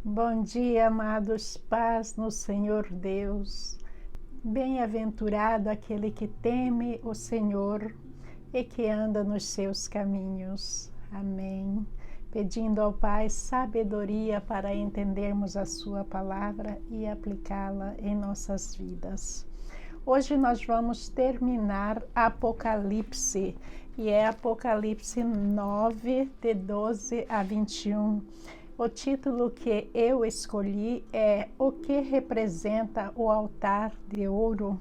Bom dia, amados, paz no Senhor Deus. Bem-aventurado aquele que teme o Senhor e que anda nos seus caminhos. Amém. Pedindo ao Pai sabedoria para entendermos a sua palavra e aplicá-la em nossas vidas. Hoje nós vamos terminar Apocalipse, e é Apocalipse 9, de 12 a 21. O título que eu escolhi é O que representa o altar de ouro?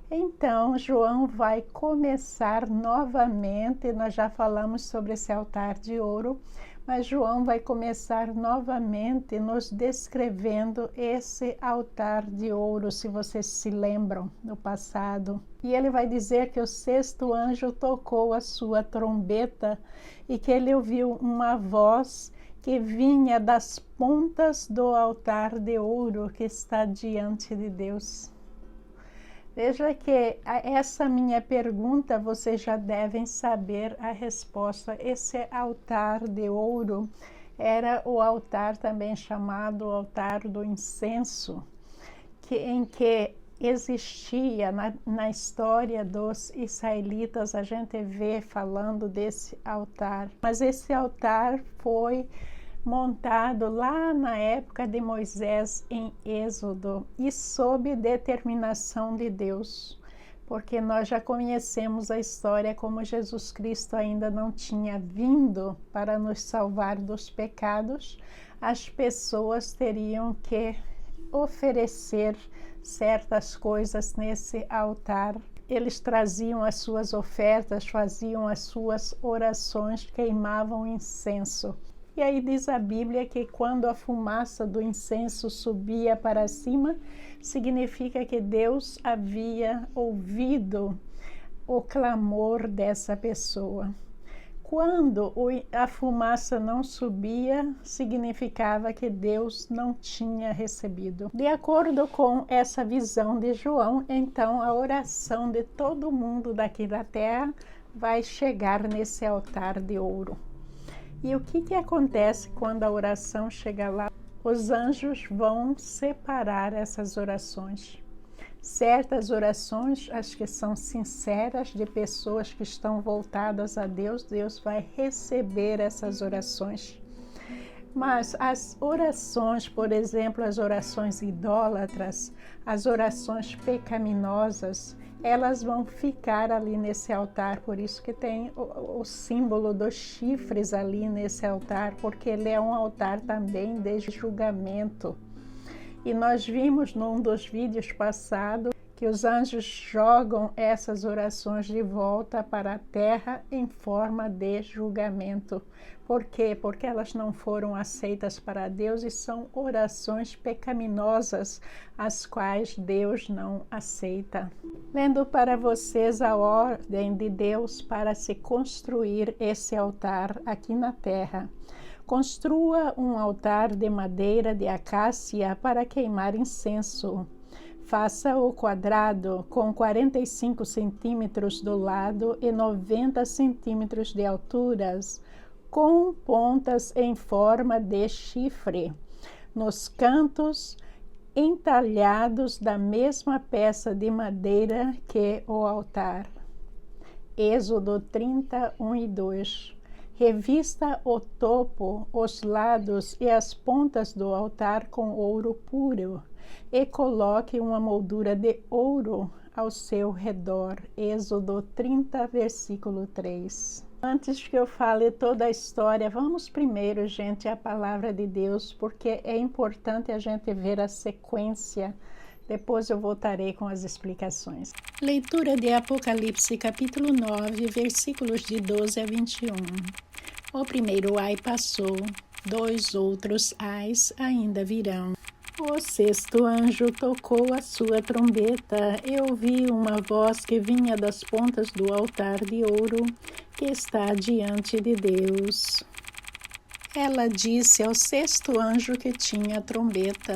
Então, João vai começar novamente, nós já falamos sobre esse altar de ouro, mas João vai começar novamente nos descrevendo esse altar de ouro, se vocês se lembram no passado. E ele vai dizer que o sexto anjo tocou a sua trombeta e que ele ouviu uma voz que vinha das pontas do altar de ouro que está diante de Deus. Veja que essa minha pergunta vocês já devem saber a resposta. Esse altar de ouro era o altar também chamado altar do incenso, em que existia na história dos israelitas, a gente vê falando desse altar. Mas esse altar foi montado lá na época de Moisés em Êxodo e sob determinação de Deus, porque nós já conhecemos a história como Jesus Cristo ainda não tinha vindo para nos salvar dos pecados. As pessoas teriam que oferecer certas coisas nesse altar. Eles traziam as suas ofertas, faziam as suas orações, queimavam incenso. E aí diz a Bíblia que quando a fumaça do incenso subia para cima, significa que Deus havia ouvido o clamor dessa pessoa. Quando a fumaça não subia, significava que Deus não tinha recebido. De acordo com essa visão de João, então a oração de todo mundo daqui da terra vai chegar nesse altar de ouro. E o que acontece quando a oração chega lá? Os anjos vão separar essas orações. Certas orações, as que são sinceras, de pessoas que estão voltadas a Deus, Deus vai receber essas orações. Mas as orações, por exemplo, as orações idólatras, as orações pecaminosas, elas vão ficar ali nesse altar, por isso que tem o símbolo dos chifres ali nesse altar, porque ele é um altar também de julgamento. E nós vimos num dos vídeos passados que os anjos jogam essas orações de volta para a terra em forma de julgamento. Por quê? Porque elas não foram aceitas para Deus e são orações pecaminosas, as quais Deus não aceita. Lendo para vocês a ordem de Deus para se construir esse altar aqui na terra. Construa um altar de madeira de acácia para queimar incenso. Faça-o quadrado com 45 centímetros do lado e 90 centímetros de alturas, com pontas em forma de chifre, nos cantos entalhados da mesma peça de madeira que o altar. Êxodo 30, 1 e 2. Revista o topo, os lados e as pontas do altar com ouro puro e coloque uma moldura de ouro ao seu redor. Êxodo 30, versículo 3. Antes que eu fale toda a história, vamos primeiro, gente, à palavra de Deus, porque é importante a gente ver a sequência. Depois eu voltarei com as explicações. Leitura de Apocalipse, capítulo 9, versículos de 12 a 21. O primeiro ai passou, 2 outros ais ainda virão. O sexto anjo tocou a sua trombeta. Eu ouvi uma voz que vinha das pontas do altar de ouro que está diante de Deus. Ela disse ao sexto anjo que tinha a trombeta: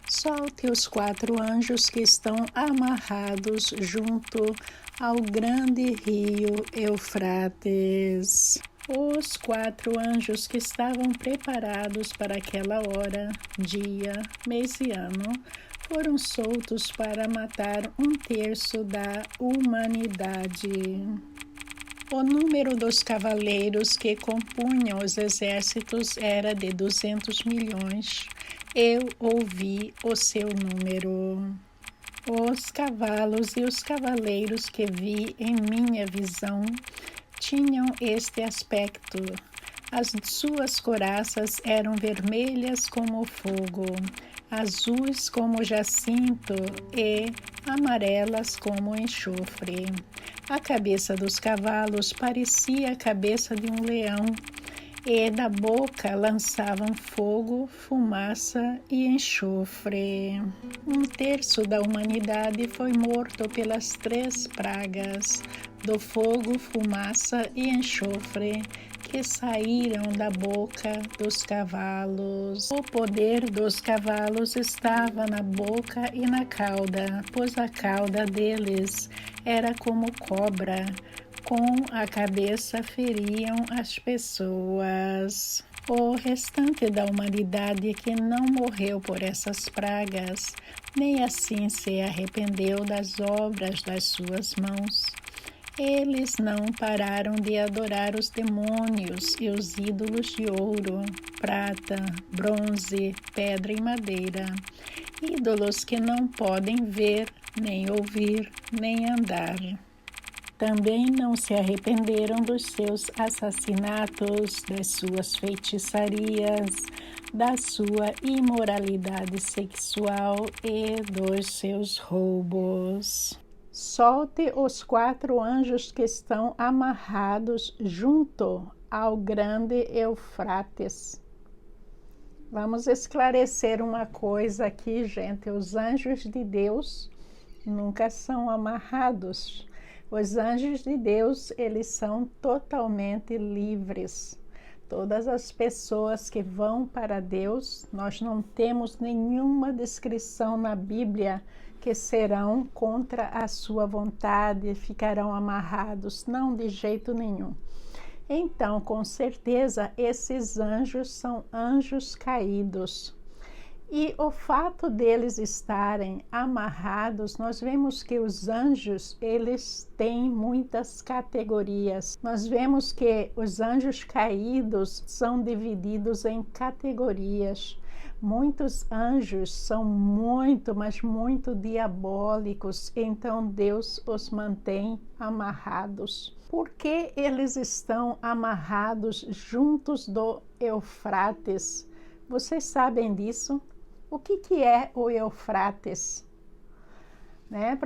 solte os 4 anjos que estão amarrados junto ao grande rio Eufrates. Os 4 anjos que estavam preparados para aquela hora, dia, mês e ano, foram soltos para matar 1/3 da humanidade. O número dos cavaleiros que compunham os exércitos era de 200 milhões. Eu ouvi o seu número. Os cavalos e os cavaleiros que vi em minha visão tinham este aspecto. As suas couraças eram vermelhas como fogo, azuis como jacinto e amarelas como enxofre. A cabeça dos cavalos parecia a cabeça de um leão, e da boca lançavam fogo, fumaça e enxofre. 1/3 da humanidade foi morto pelas 3 pragas do fogo, fumaça e enxofre que saíram da boca dos cavalos. O poder dos cavalos estava na boca e na cauda, pois a cauda deles era como cobra. Com a cabeça feriam as pessoas. O restante da humanidade que não morreu por essas pragas, nem assim se arrependeu das obras das suas mãos. Eles não pararam de adorar os demônios e os ídolos de ouro, prata, bronze, pedra e madeira, ídolos que não podem ver, nem ouvir, nem andar. Também não se arrependeram dos seus assassinatos, das suas feitiçarias, da sua imoralidade sexual e dos seus roubos. Solte os 4 anjos que estão amarrados junto ao grande Eufrates. Vamos esclarecer uma coisa aqui, gente. Os anjos de Deus nunca são amarrados. Os anjos de Deus, eles são totalmente livres. Todas as pessoas que vão para Deus, nós não temos nenhuma descrição na Bíblia que serão contra a sua vontade, ficarão amarrados. Não, de jeito nenhum. Então, com certeza, esses anjos são anjos caídos. E o fato deles estarem amarrados, nós vemos que os anjos, eles têm muitas categorias. Nós vemos que os anjos caídos são divididos em categorias. Muitos anjos são muito, mas muito diabólicos, então Deus os mantém amarrados. Por que eles estão amarrados juntos do Eufrates? Vocês sabem disso? O que é o Eufrates? Né?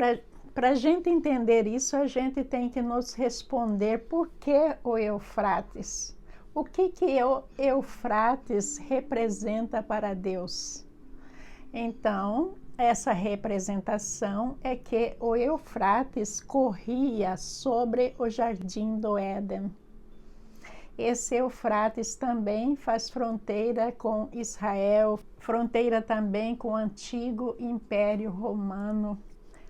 Para a gente entender isso, a gente tem que nos responder por que o Eufrates. O que o Eufrates representa para Deus? Então, essa representação é que o Eufrates corria sobre o jardim do Éden. Esse Eufrates também faz fronteira com Israel, fronteira também com o antigo Império Romano.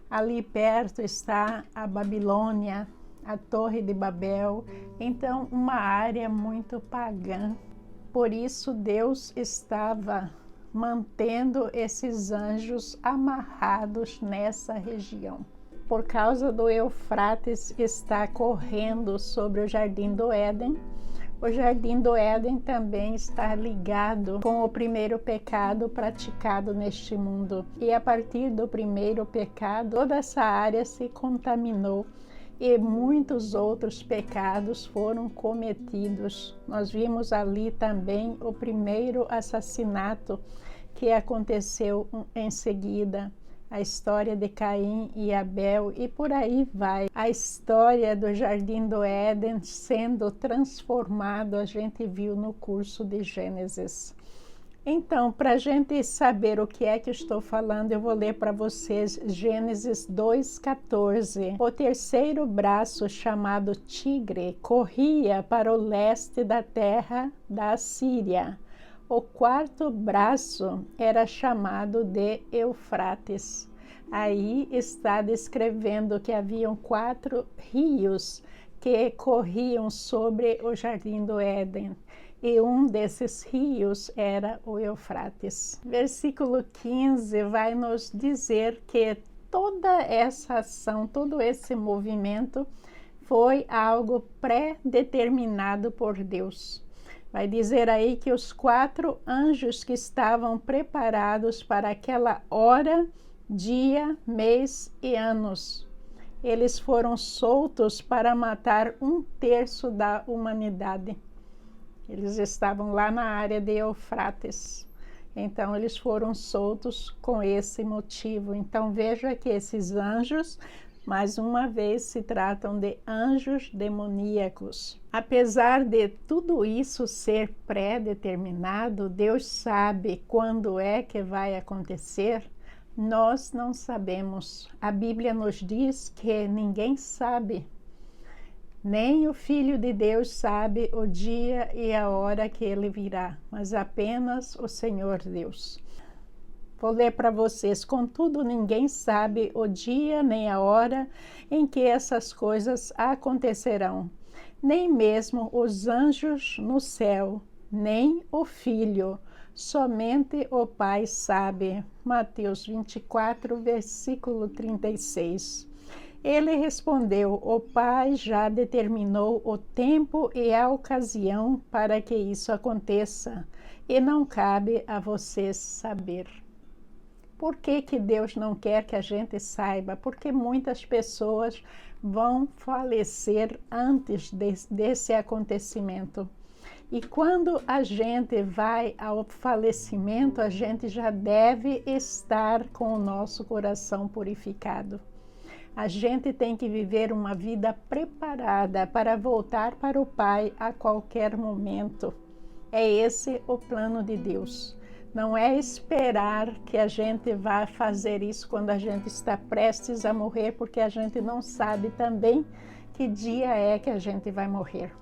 Ali perto está a Babilônia, a Torre de Babel, então uma área muito pagã. Por isso Deus estava mantendo esses anjos amarrados nessa região. Por causa do Eufrates estar correndo sobre o Jardim do Éden, o Jardim do Éden também está ligado com o primeiro pecado praticado neste mundo. E a partir do primeiro pecado, toda essa área se contaminou e muitos outros pecados foram cometidos. Nós vimos ali também o primeiro assassinato que aconteceu em seguida. A história de Caim e Abel e por aí vai. A história do Jardim do Éden sendo transformado, a gente viu no curso de Gênesis. Então, para a gente saber o que é que eu estou falando, eu vou ler para vocês Gênesis 2:14. O terceiro braço, chamado Tigre, corria para o leste da terra da Síria. O quarto braço era chamado de Eufrates. Aí está descrevendo que haviam 4 rios que corriam sobre o jardim do Éden. E um desses rios era o Eufrates. Versículo 15 vai nos dizer que toda essa ação, todo esse movimento foi algo pré-determinado por Deus. Vai dizer aí que os 4 anjos que estavam preparados para aquela hora, dia, mês e anos, eles foram soltos para matar 1/3 da humanidade. Eles estavam lá na área de Eufrates. Então, eles foram soltos com esse motivo. Então, veja que esses anjos, mais uma vez, se tratam de anjos demoníacos. Apesar de tudo isso ser pré-determinado, Deus sabe quando é que vai acontecer. Nós não sabemos. A Bíblia nos diz que ninguém sabe. Nem o Filho de Deus sabe o dia e a hora que ele virá, mas apenas o Senhor Deus. Vou ler para vocês. Contudo, ninguém sabe o dia nem a hora em que essas coisas acontecerão, nem mesmo os anjos no céu, nem o Filho, somente o Pai sabe. Mateus 24, versículo 36. Ele respondeu: o Pai já determinou o tempo e a ocasião para que isso aconteça, e não cabe a vocês saber. Por que Deus não quer que a gente saiba? Porque muitas pessoas vão falecer antes desse acontecimento. E quando a gente vai ao falecimento, a gente já deve estar com o nosso coração purificado. A gente tem que viver uma vida preparada para voltar para o Pai a qualquer momento. É esse o plano de Deus. Não é esperar que a gente vá fazer isso quando a gente está prestes a morrer, porque a gente não sabe também que dia é que a gente vai morrer.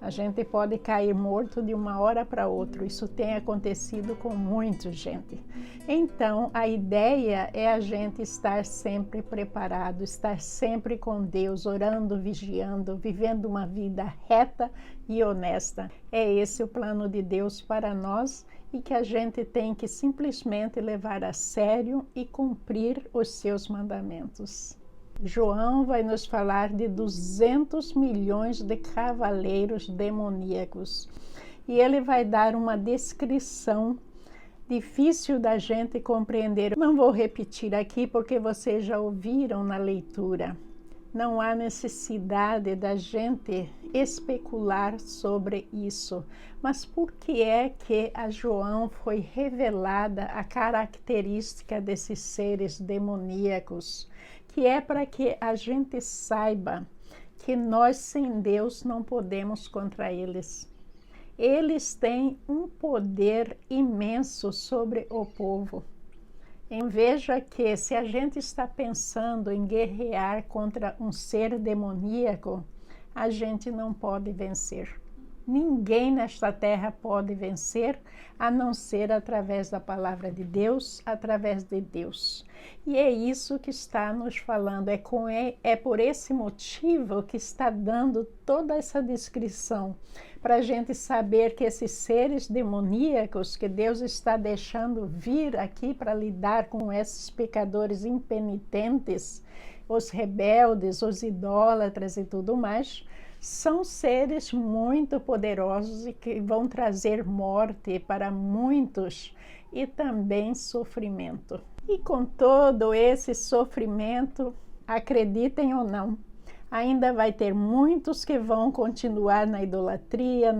A gente pode cair morto de uma hora para outra. Isso tem acontecido com muita gente. Então, a ideia é a gente estar sempre preparado, estar sempre com Deus, orando, vigiando, vivendo uma vida reta e honesta. É esse o plano de Deus para nós e que a gente tem que simplesmente levar a sério e cumprir os seus mandamentos. João vai nos falar de 200 milhões de cavaleiros demoníacos. E ele vai dar uma descrição difícil da gente compreender. Não vou repetir aqui porque vocês já ouviram na leitura. Não há necessidade da gente especular sobre isso. Mas por que é que a João foi revelada a característica desses seres demoníacos? Que é para que a gente saiba que nós sem Deus não podemos contra eles. Eles têm um poder imenso sobre o povo. Veja que se a gente está pensando em guerrear contra um ser demoníaco, a gente não pode vencer. Ninguém nesta terra pode vencer, a não ser através da palavra de Deus, através de Deus. E é isso que está nos falando, é por esse motivo que está dando toda essa descrição, para a gente saber que esses seres demoníacos que Deus está deixando vir aqui para lidar com esses pecadores impenitentes, os rebeldes, os idólatras e tudo mais, são seres muito poderosos e que vão trazer morte para muitos e também sofrimento. E com todo esse sofrimento, acreditem ou não, ainda vai ter muitos que vão continuar na idolatria,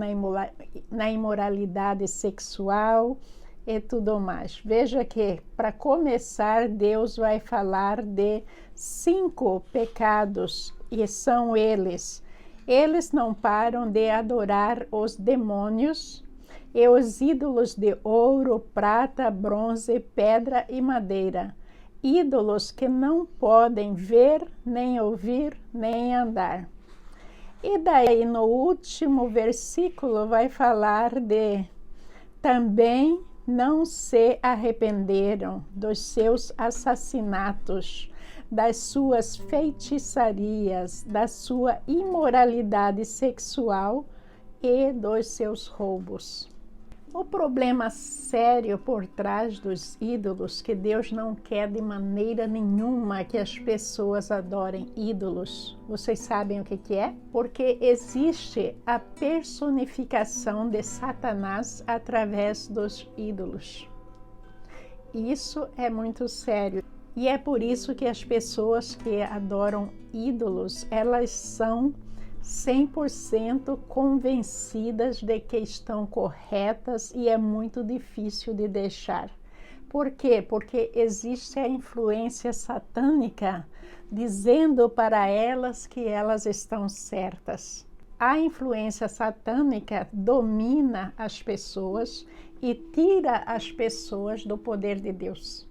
na imoralidade sexual e tudo mais. Veja que, para começar, Deus vai falar de 5 pecados, e são eles. Eles não param de adorar os demônios e os ídolos de ouro, prata, bronze, pedra e madeira. Ídolos que não podem ver, nem ouvir, nem andar. E daí no último versículo vai falar de também não se arrependeram dos seus assassinatos, das suas feitiçarias, da sua imoralidade sexual e dos seus roubos. O problema sério por trás dos ídolos, que Deus não quer de maneira nenhuma que as pessoas adorem ídolos. Vocês sabem o que é? Porque existe a personificação de Satanás através dos ídolos. Isso é muito sério. E é por isso que as pessoas que adoram ídolos, elas são 100% convencidas de que estão corretas e é muito difícil de deixar. Por quê? Porque existe a influência satânica dizendo para elas que elas estão certas. A influência satânica domina as pessoas e tira as pessoas do poder de Deus.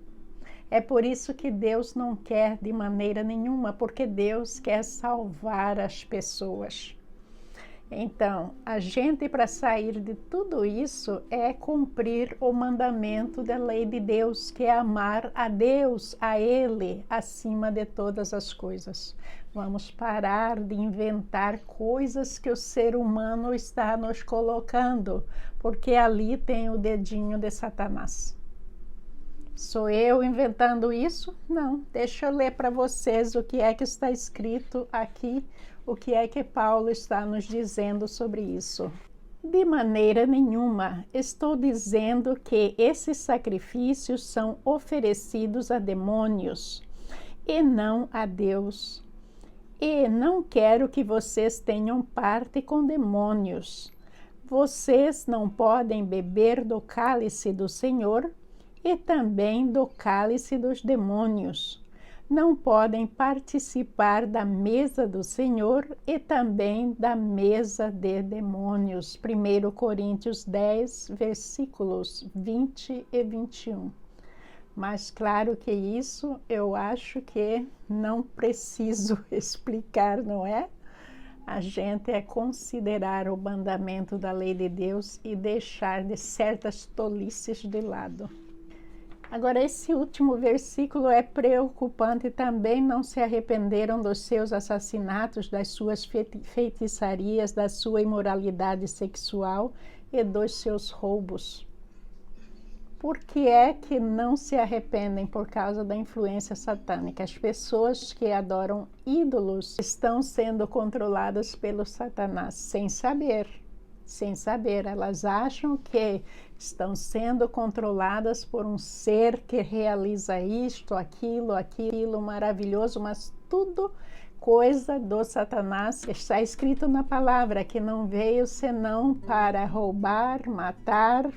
É por isso que Deus não quer de maneira nenhuma, porque Deus quer salvar as pessoas. Então, a gente, para sair de tudo isso, é cumprir o mandamento da lei de Deus, que é amar a Deus, a Ele, acima de todas as coisas. Vamos parar de inventar coisas que o ser humano está nos colocando, porque ali tem o dedinho de Satanás. Sou eu inventando isso? Não, deixa eu ler para vocês o que é que está escrito aqui, o que é que Paulo está nos dizendo sobre isso. De maneira nenhuma estou dizendo que esses sacrifícios são oferecidos a demônios e não a Deus. E não quero que vocês tenham parte com demônios. Vocês não podem beber do cálice do Senhor e também do cálice dos demônios. Não podem participar da mesa do Senhor e também da mesa de demônios. 1 Coríntios 10, versículos 20 e 21. Mas claro que isso eu acho que não preciso explicar, não é? A gente é considerar o mandamento da lei de Deus e deixar de certas tolices de lado. Agora, esse último versículo é preocupante também. Não se arrependeram dos seus assassinatos, das suas feitiçarias, da sua imoralidade sexual e dos seus roubos. Por que é que não se arrependem? Por causa da influência satânica. As pessoas que adoram ídolos estão sendo controladas pelo Satanás, sem saber. Sem saber, elas acham que estão sendo controladas por um ser que realiza isto, aquilo maravilhoso, mas tudo coisa do Satanás. Está escrito na palavra que não veio senão para roubar, matar,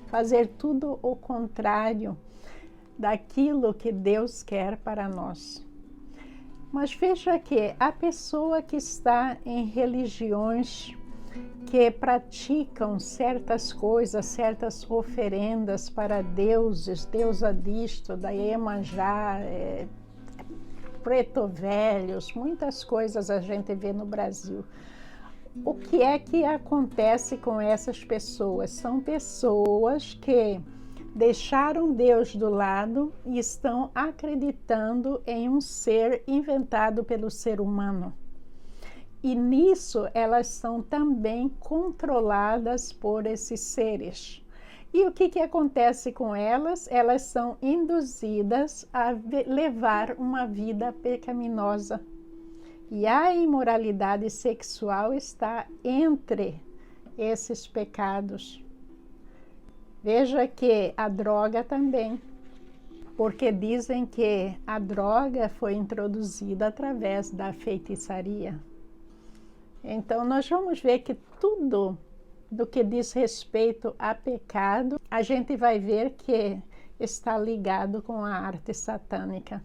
fazer tudo o contrário daquilo que Deus quer para nós. Mas veja que a pessoa que está em religiões que praticam certas coisas, certas oferendas para deuses, deusa disto, da Iemanjá, preto velhos, muitas coisas a gente vê no Brasil. O que é que acontece com essas pessoas? São pessoas que deixaram Deus do lado e estão acreditando em um ser inventado pelo ser humano. E nisso elas são também controladas por esses seres. E o que acontece com elas? Elas são induzidas a levar uma vida pecaminosa. E a imoralidade sexual está entre esses pecados. Veja que a droga também, porque dizem que a droga foi introduzida através da feitiçaria. Então, nós vamos ver que tudo do que diz respeito a pecado, a gente vai ver que está ligado com a arte satânica.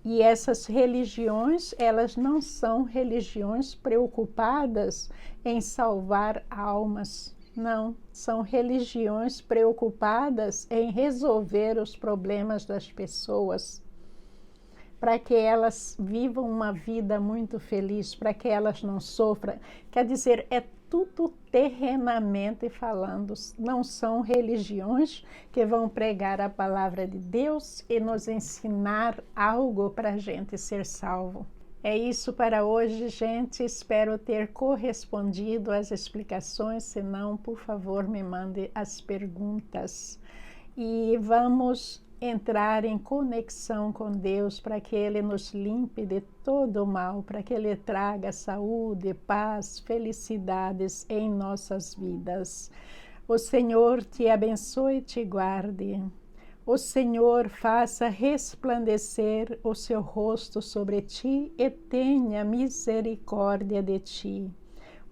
E essas religiões, elas não são religiões preocupadas em salvar almas. Não, são religiões preocupadas em resolver os problemas das pessoas, para que elas vivam uma vida muito feliz, para que elas não sofram. Quer dizer, é tudo terrenamente falando. Não são religiões que vão pregar a palavra de Deus e nos ensinar algo para a gente ser salvo. É isso para hoje, gente. Espero ter correspondido às explicações. Se não, por favor, me mande as perguntas. E vamos entrar em conexão com Deus para que Ele nos limpe de todo o mal, para que Ele traga saúde, paz, felicidades em nossas vidas. O Senhor te abençoe e te guarde. O Senhor faça resplandecer o seu rosto sobre ti e tenha misericórdia de ti.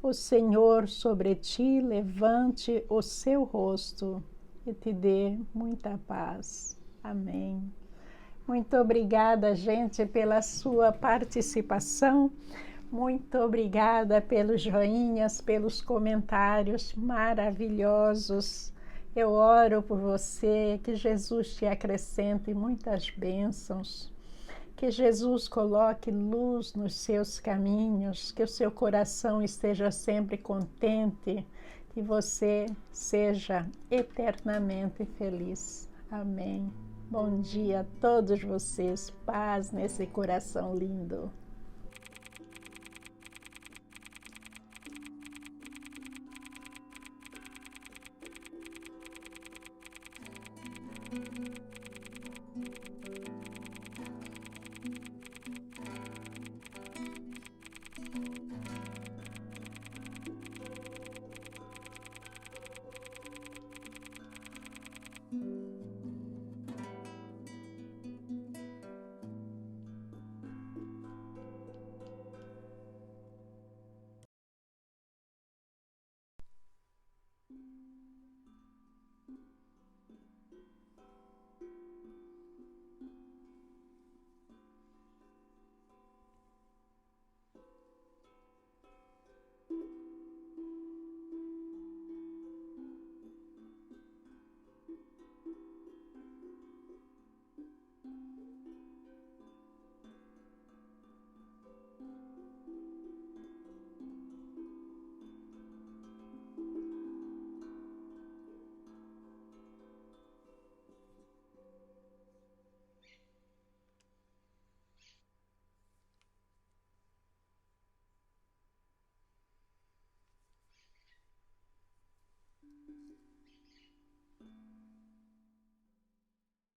O Senhor sobre ti levante o seu rosto e te dê muita paz. Amém. Muito obrigada, gente, pela sua participação. Muito obrigada pelos joinhas, pelos comentários maravilhosos. Eu oro por você, que Jesus te acrescente muitas bênçãos, que Jesus coloque luz nos seus caminhos, que o seu coração esteja sempre contente, que você seja eternamente feliz. Amém. Bom dia a todos vocês, paz nesse coração lindo.